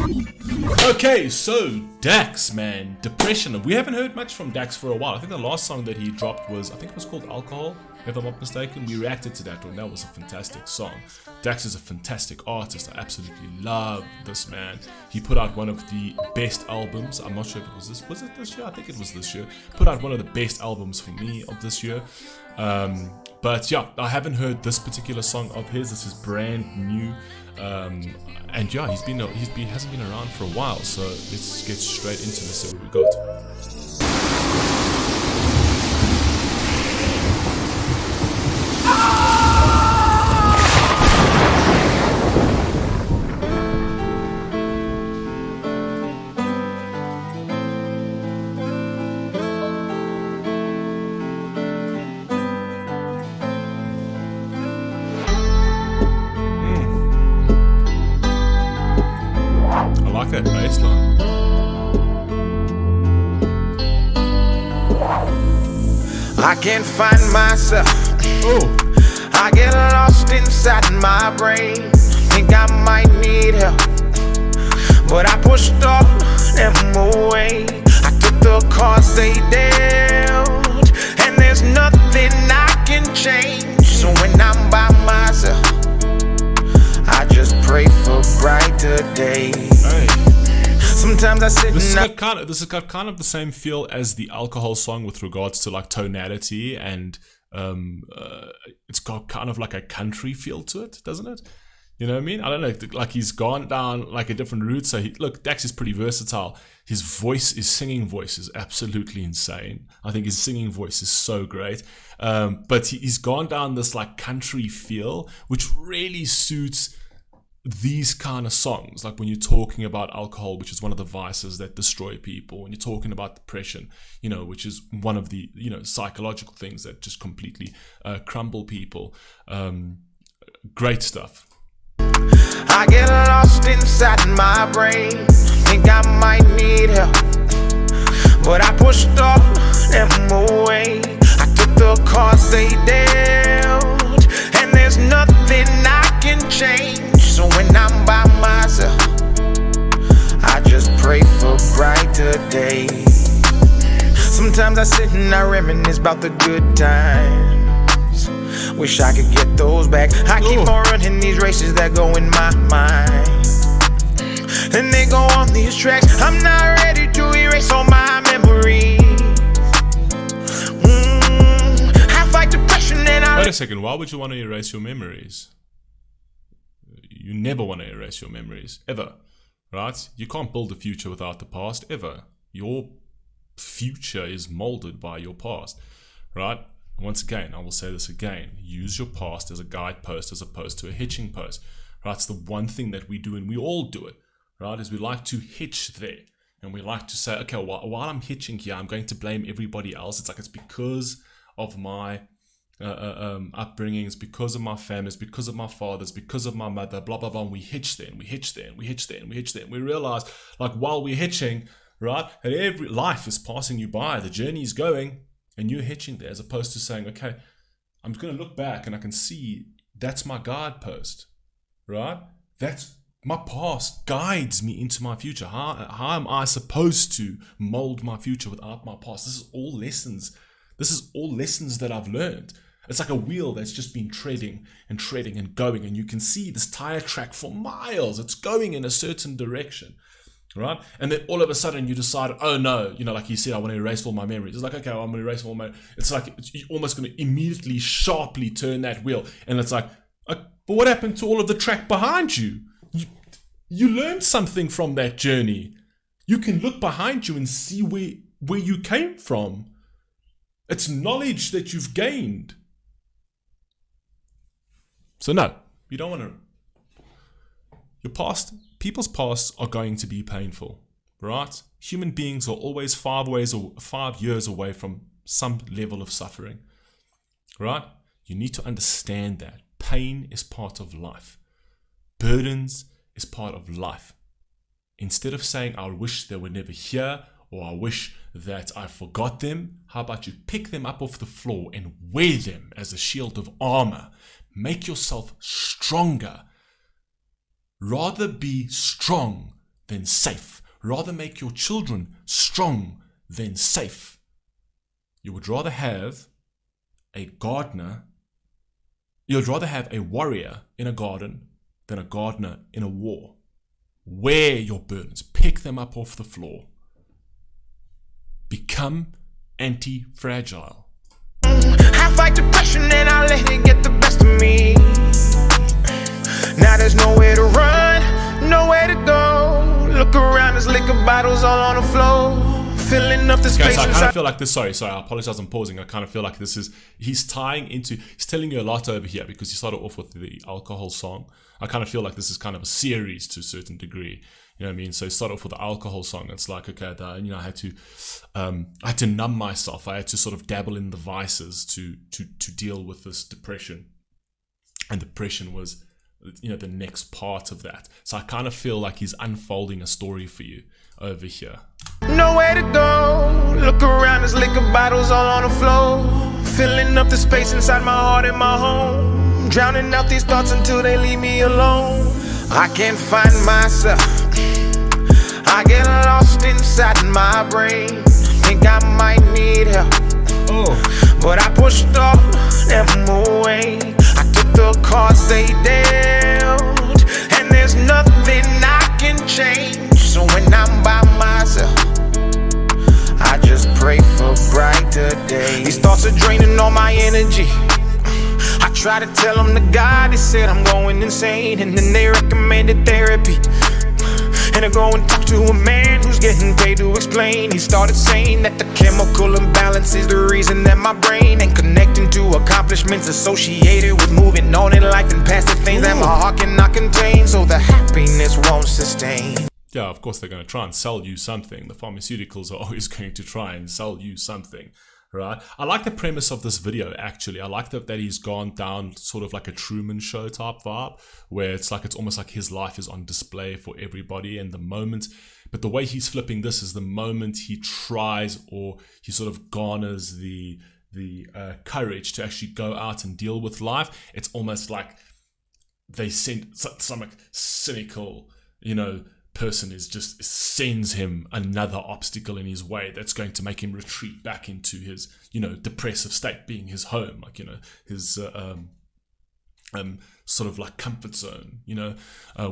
Okay, so Dax, man, Depression. We haven't heard much from Dax for a while. I think the last song that he dropped was, I think it was called Alcohol, if I'm not mistaken. We reacted to that one. That was a fantastic song. Dax is a fantastic artist. I absolutely love this man. He put out one of the best albums. I'm not sure if it was this. Was it this year? I think it was this year. Put out one of the best albums for me of this year. But yeah, I haven't heard this particular song of his. This is brand new. And yeah, he hasn't been around for a while, so let's get straight into this. So we got. That bass line. I can't find myself. Oh, I get lost inside my brain. Think I might need help, but I pushed all them away. I took the cards they dealt, and there's nothing I can change. So when I'm by myself, I just pray for brighter days. hey. Sometimes I sit This and has got kind of the same feel as the Alcohol song with regards to like tonality, and it's got kind of like a country feel to it, doesn't it? You know what I mean? I don't know, like he's gone down like a different route. So look, Dax is pretty versatile. His singing voice is absolutely insane. I think his singing voice is so great. But he's gone down this like country feel, which really suits these kind of songs. Like when you're talking about alcohol, which is one of the vices that destroy people, when you're talking about depression, you know, which is one of the, you know, psychological things that just completely crumble people. Great stuff. I get lost inside my brain. Think I might need help, but I pushed all them away. I took the cards they dealt, and there's nothing I can change. So when I'm by myself, I just pray for brighter days. Sometimes I sit and I reminisce about the good times. Wish I could get those back. I keep on running these races that go in my mind, and they go on these tracks. I'm not ready to erase all my memories. I fight depression and I... Wait a second, why would you want to erase your memories? You never want to erase your memories, ever, right? You can't build a future without the past, ever. Your future is molded by your past, right? Once again, I will say this again, use your past as a guidepost as opposed to a hitching post, right? It's the one thing that we do, and we all do it, right? Is we like to hitch there, and we like to say, okay, while I'm hitching here, I'm going to blame everybody else. It's like, it's because of my upbringings, because of my families, because of my fathers, because of my mother, blah blah blah, and we hitch there and we hitch there and we hitch there and we hitch there, and we realize, like, while we're hitching, right, that every life is passing you by, the journey is going, and you're hitching there, as opposed to saying, okay, I'm just going to look back and I can see that's my guidepost, right? That's my past guides me into my future. How am I supposed to mold my future without my past? This is all lessons. This is all lessons that I've learned. It's like a wheel that's just been treading and treading and going, and you can see this tire track for miles. It's going in a certain direction, right? And then all of a sudden you decide, oh no, you know, like you said, I want to erase all my memories. It's like, okay, I'm going to erase all my... It's like you're almost going to immediately sharply turn that wheel, and it's like, but what happened to all of the track behind you? You learned something from that journey. You can look behind you and see where you came from. It's knowledge that you've gained. So no, you don't want to. Your past, people's pasts are going to be painful, right? Human beings are always 5 years away from some level of suffering, right? You need to understand that pain is part of life. Burdens is part of life. Instead of saying, I wish they were never here, or I wish that I forgot them, how about you pick them up off the floor and wear them as a shield of armor? Make yourself stronger. Rather be strong than safe. Rather make your children strong than safe. You would rather have a gardener, you'd rather have a warrior in a garden than a gardener in a war. Wear your burdens, pick them up off the floor. Become anti-fragile. I fight depression and I let it get the best of me. Now there's nowhere to run, nowhere to go. Look around, there's liquor bottles all on the floor, filling up the space. So I kind of feel like this, sorry, I apologize, I'm pausing. I kind of feel like this is, he's telling you a lot over here because he started off with the alcohol song. I kind of feel like this is kind of a series to a certain degree. You know what I mean? So he started off with the alcohol song. It's like, okay, I had to numb myself. I had to sort of dabble in the vices to deal with this depression. And depression was, the next part of that. So I kind of feel like he's unfolding a story for you over here. Nowhere to go. Look around, there's liquor bottles all on the floor, filling up the space inside my heart and my home, drowning out these thoughts until they leave me alone. I can't find myself. I get lost inside my brain. Think I might need help. But I pushed all them away. I took the cards they dealt, and there's nothing I can change. So when I'm by myself, I just pray for brighter days. These thoughts are draining all my energy. I try to tell them to God, they said I'm going insane, and then they recommended therapy. And I go and talk to a man who's getting paid to explain. He started saying that the chemical imbalance is the reason that my brain ain't connecting to accomplishments associated with moving on in life and past the things that my heart cannot contain, so the happiness won't sustain. Yeah, of course they're going to try and sell you something. The pharmaceuticals are always going to try and sell you something. Right. I like the premise of this video, actually. I like that he's gone down sort of like a Truman Show type vibe, where it's almost like his life is on display for everybody, and the moment, but the way he's flipping this is the moment he tries, or he sort of garners the courage to actually go out and deal with life. It's almost like they send some like cynical, person sends him another obstacle in his way that's going to make him retreat back into his depressive state, being his home, his sort of like comfort zone,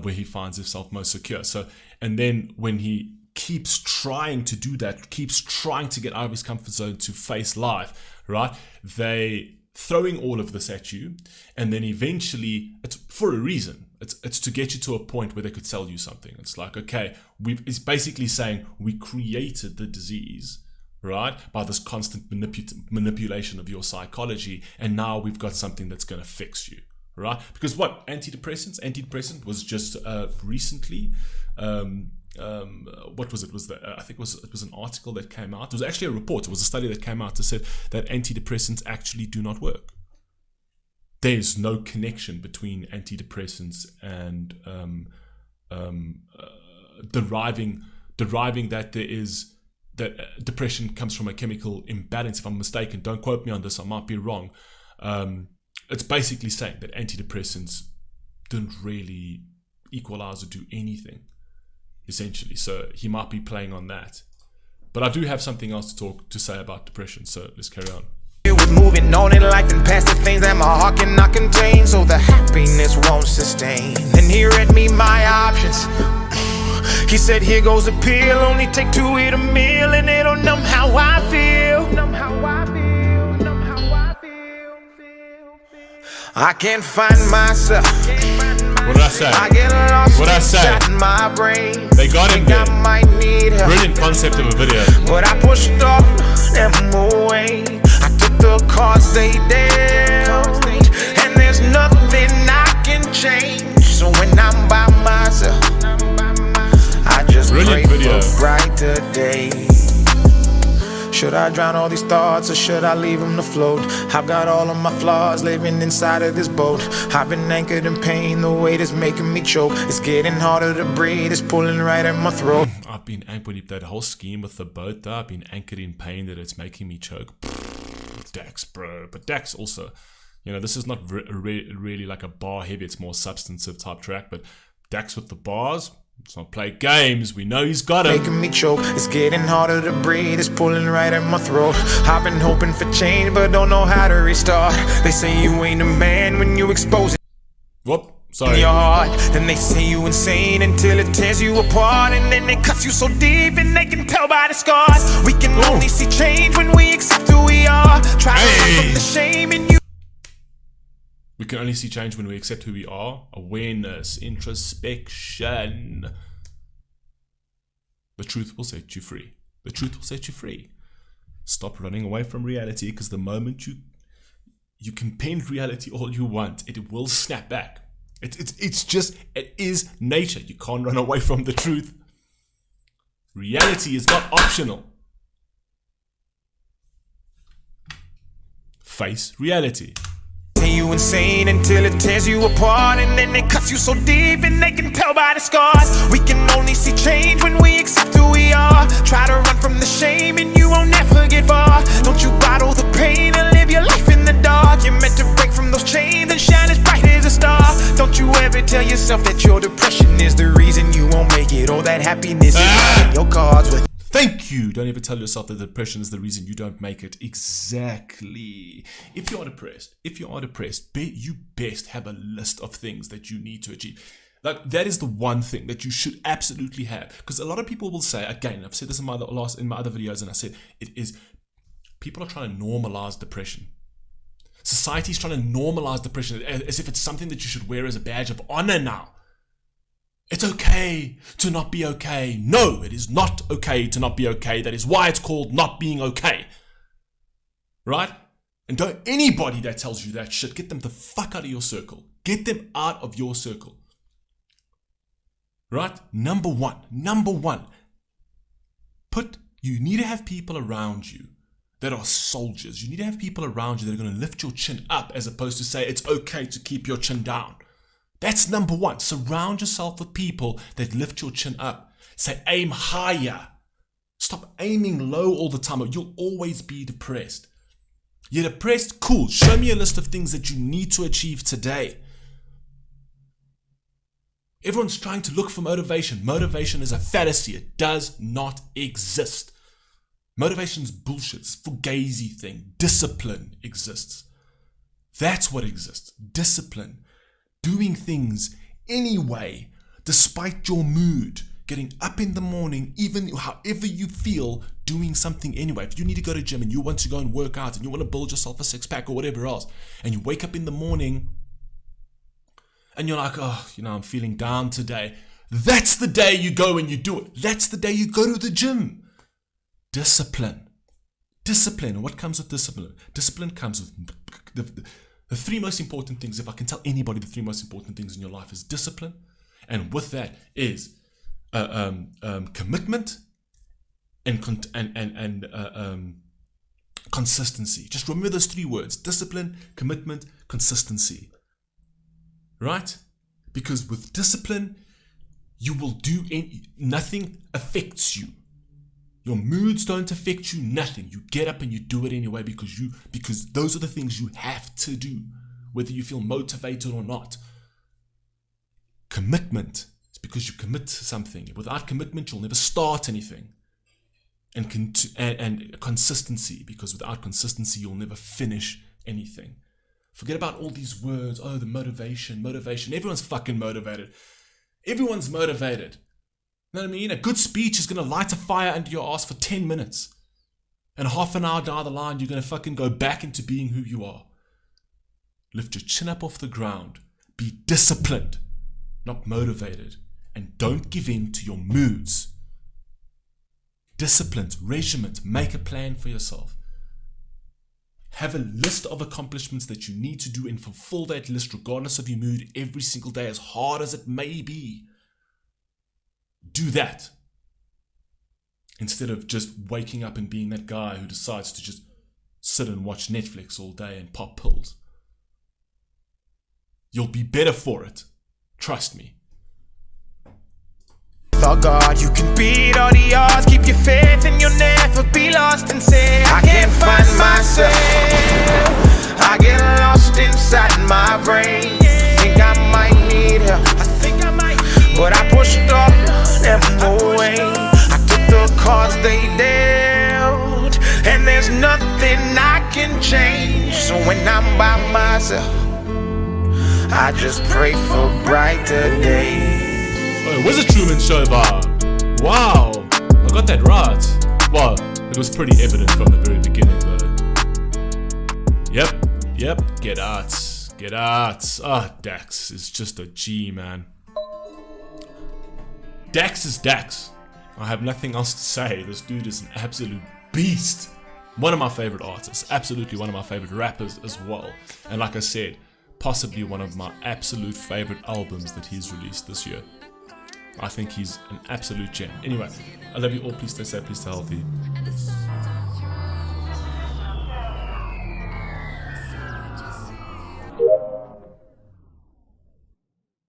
where he finds himself most secure. So, and then when he keeps trying to do that, keeps trying to get out of his comfort zone to face life, right, they throwing all of this at you, and then eventually, it's for a reason. It's to get you to a point where they could sell you something. It's like, okay, it's basically saying we created the disease, right, by this constant manipulation of your psychology, and now we've got something that's going to fix you, right? Because what antidepressant was just recently. What was it? I think it was an article that came out. It was actually a report. It was a study that came out that said that antidepressants actually do not work. There's no connection between antidepressants and deriving that that depression comes from a chemical imbalance. If I'm mistaken, don't quote me on this. I might be wrong. It's basically saying that antidepressants didn't really equalize or do anything, essentially. So he might be playing on that. But I do have something else to say about depression. So let's carry on. With moving on in life and past the things that my heart cannot contain, so the happiness won't sustain. And he read me my options. He said, here goes a pill, only take 2 to eat a meal, and it'll numb how I feel. I can't find myself. What did I say? I get lost What did I say? inside my brain. They got him there. I might need help. Brilliant concept of a video. But I pushed all them away. I took the cards they dealt, and there's nothing I can change. So when I'm by myself, I just Brilliant pray video. for brighter days. Should I drown all these thoughts, or should I leave them to float? I've got all of my flaws living inside of this boat. I've been anchored in pain, the weight is making me choke. It's getting harder to breathe, it's pulling right at my throat. I've been anchored, that whole scheme with the boat there, I've been anchored in pain that it's making me choke. Dax, bro. But Dax also, this is not really like a bar heavy, it's more substantive type track, but Dax with the bars, Let's not play games. We know he's got it. Making me choke, it's getting harder to breathe, it's pulling right at my throat. I've been hoping for change, but don't know how to restart. They say you ain't a man when you expose it. Whoop, sorry. Your heart. Then they say you insane until it tears you apart, and then they cut you so deep and they can tell by the scars. We can only see change when we accept who we are. Try to run from the shame in you. We can only see change when we accept who we are. Awareness, introspection. The truth will set you free. The truth will set you free. Stop running away from reality, because the moment you can bend reality all you want, it will snap back. It's just, it is nature. You can't run away from the truth. Reality is not optional. Face reality. You insane until it tears you apart, and then it cuts you so deep and they can tell by the scars. We can only see change when we accept who we are. Try to run from the shame and you won't never get far. Don't you bottle the pain and live your life in the dark. You're meant to break from those chains and shine as bright as a star. Don't you ever tell yourself that your depression is the reason you won't make it, or that happiness is in your cards with. Thank you. Don't ever tell yourself that depression is the reason you don't make it. Exactly. If you are depressed, you best have a list of things that you need to achieve. Like, that is the one thing that you should absolutely have. Because a lot of people will say, again, I've said this in my other videos, and I said, people are trying to normalize depression. Society's trying to normalize depression as if it's something that you should wear as a badge of honor now. It's okay to not be okay. No, it is not okay to not be okay. That is why it's called not being okay. Right? And don't anybody that tells you that shit, get them the fuck out of your circle. Get them out of your circle. Right? Number one. You need to have people around you that are soldiers. You need to have people around you that are going to lift your chin up, as opposed to say it's okay to keep your chin down. That's number one. Surround yourself with people that lift your chin up. Say, aim higher. Stop aiming low all the time, or you'll always be depressed. You're depressed? Cool. Show me a list of things that you need to achieve today. Everyone's trying to look for motivation. Motivation is a fallacy. It does not exist. Motivation's bullshit. It's a fugazi thing. Discipline exists. That's what exists. Discipline. Doing things anyway, despite your mood. Getting up in the morning, even however you feel, doing something anyway. If you need to go to gym and you want to go and work out and you want to build yourself a six-pack or whatever else, and you wake up in the morning and you're like, oh, I'm feeling down today. That's the day you go and you do it. That's the day you go to the gym. Discipline. Discipline. And what comes with discipline? Discipline comes with the three most important things. If I can tell anybody the three most important things in your life is discipline. And with that is commitment and consistency. Just remember those three words: discipline, commitment, consistency. Right? Because with discipline, you will do nothing affects you. Your moods don't affect you, nothing. You get up and you do it anyway because those are the things you have to do, whether you feel motivated or not. Commitment is because you commit to something. Without commitment, you'll never start anything. And consistency, because without consistency, you'll never finish anything. Forget about all these words. Oh, the motivation. Everyone's fucking motivated. Everyone's motivated. You know what I mean? A good speech is going to light a fire under your ass for 10 minutes. And half an hour down the line, you're going to fucking go back into being who you are. Lift your chin up off the ground. Be disciplined, not motivated. And don't give in to your moods. Disciplined, regiment, make a plan for yourself. Have a list of accomplishments that you need to do and fulfill that list regardless of your mood every single day, as hard as it may be. Do that. Instead of just waking up and being that guy who decides to just sit and watch Netflix all day and pop pills. You'll be better for it. Trust me. Oh God, you can beat all the odds. Keep your faith and you'll never be lost. And say, I can't find myself. I get lost inside my brain. Think I might need help. but I pushed all them away. I took the cards they dealt, and there's nothing I can change. So when I'm by myself, I just pray for brighter days. Oh, it was a Truman Show vibe. Wow, I got that right. Well, it was pretty evident from the very beginning though. Yep, get out. Ah, Dax is just a G, man. Dax is Dax. I have nothing else to say. This dude is an absolute beast. One of my favorite artists, absolutely one of my favorite rappers as well. And like I said, possibly one of my absolute favorite albums that he's released this year. I think he's an absolute gem. Anyway, I love you all. Please stay safe, please stay healthy. Peace.